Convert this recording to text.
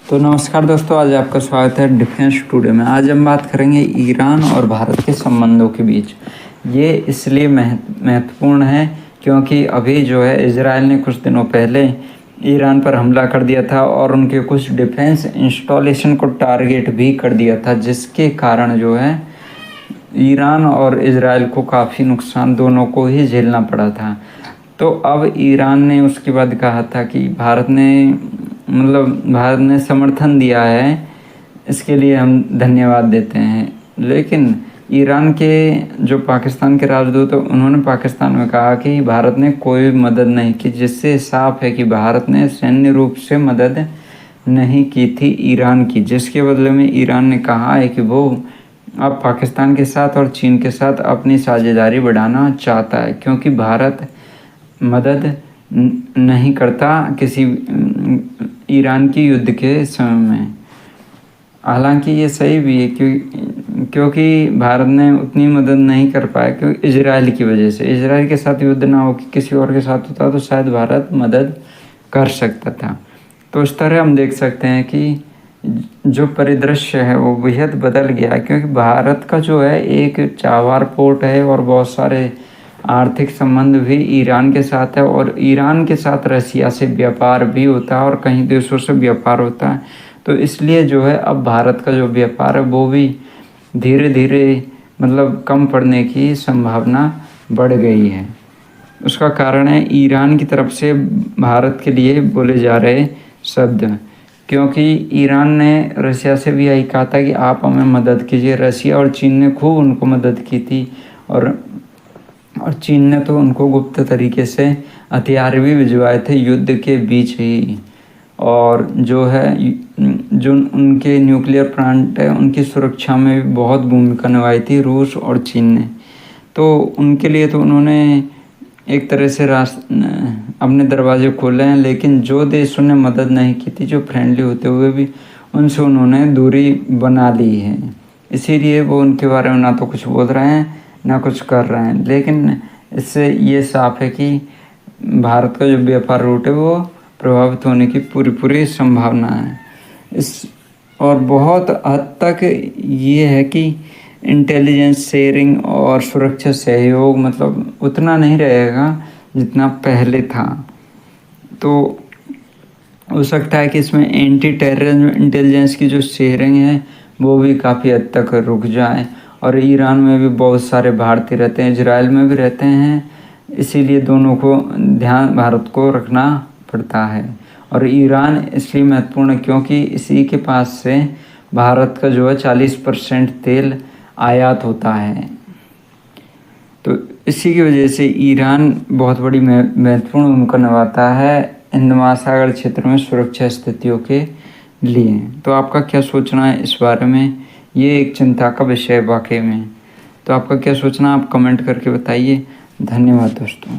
तो नमस्कार दोस्तों, आज आपका स्वागत है डिफेंस टुडे में। आज हम बात करेंगे ईरान और भारत के संबंधों के बीच। ये इसलिए महत्वपूर्ण है क्योंकि अभी जो है इजराइल ने कुछ दिनों पहले ईरान पर हमला कर दिया था और उनके कुछ डिफेंस इंस्टॉलेशन को टारगेट भी कर दिया था, जिसके कारण जो है ईरान और इजराइल को काफ़ी नुकसान दोनों को ही झेलना पड़ा था। तो अब ईरान ने उसके बाद कहा था कि भारत ने समर्थन दिया है, इसके लिए हम धन्यवाद देते हैं। लेकिन ईरान के जो पाकिस्तान के राजदूत हैं, उन्होंने पाकिस्तान में कहा कि भारत ने कोई मदद नहीं की, जिससे साफ है कि भारत ने सैन्य रूप से मदद नहीं की थी ईरान की। जिसके बदले में ईरान ने कहा है कि वो अब पाकिस्तान के साथ और चीन के साथ अपनी साझेदारी बढ़ाना चाहता है, क्योंकि भारत मदद नहीं करता किसी ईरान की युद्ध के समय में। हालांकि ये सही भी है क्योंकि भारत ने उतनी मदद नहीं कर पाया क्योंकि इजराइल की वजह से। इजराइल के साथ युद्ध ना हो कि किसी और के साथ होता तो शायद भारत मदद कर सकता था। तो इस तरह हम देख सकते हैं कि जो परिदृश्य है वो बेहद बदल गया है, क्योंकि भारत का जो है एक चाबहार पोर्ट है और बहुत सारे आर्थिक संबंध भी ईरान के साथ है, और ईरान के साथ रसिया से व्यापार भी होता है और कई देशों से व्यापार होता है। तो इसलिए जो है अब भारत का जो व्यापार है वो भी धीरे धीरे कम पड़ने की संभावना बढ़ गई है। उसका कारण है ईरान की तरफ से भारत के लिए बोले जा रहे शब्द, क्योंकि ईरान ने रसिया से भी यही कहा था कि आप हमें मदद कीजिए। रसिया और चीन ने खूब उनको मदद की थी, और चीन ने तो उनको गुप्त तरीके से हथियार भी भिजवाए थे युद्ध के बीच ही। और जो उनके न्यूक्लियर प्लांट है उनकी सुरक्षा में भी बहुत भूमिका निभाई थी रूस और चीन ने। तो उनके लिए तो उन्होंने एक तरह से अपने दरवाजे खोले हैं, लेकिन जो देशों ने मदद नहीं की थी, जो फ्रेंडली होते हुए भी, उनसे उन्होंने दूरी बना ली है। इसीलिए वो उनके बारे में ना तो कुछ बोल रहे हैं ना कुछ कर रहे हैं। लेकिन इससे ये साफ है कि भारत का जो व्यापार रूट है वो प्रभावित होने की पूरी संभावना है। और बहुत हद तक ये है कि इंटेलिजेंस शेयरिंग और सुरक्षा सहयोग उतना नहीं रहेगा जितना पहले था। तो हो सकता है कि इसमें एंटी टेररिज्म इंटेलिजेंस की जो शेयरिंग है वो भी काफ़ी हद तक रुक जाए। और ईरान में भी बहुत सारे भारतीय रहते हैं, इजराइल में भी रहते हैं, इसीलिए दोनों को ध्यान भारत को रखना पड़ता है। और ईरान इसलिए महत्वपूर्ण है क्योंकि इसी के पास से भारत का जो है 40% तेल आयात होता है। तो इसी की वजह से ईरान बहुत बड़ी महत्वपूर्ण भूमिका निभाता है हिंद महासागर क्षेत्र में सुरक्षा स्थितियों के लिए। तो आपका क्या सोचना है इस बारे में? ये एक चिंता का विषय है वाकई में। तो आपका क्या सोचना, आप कमेंट करके बताइए। धन्यवाद दोस्तों।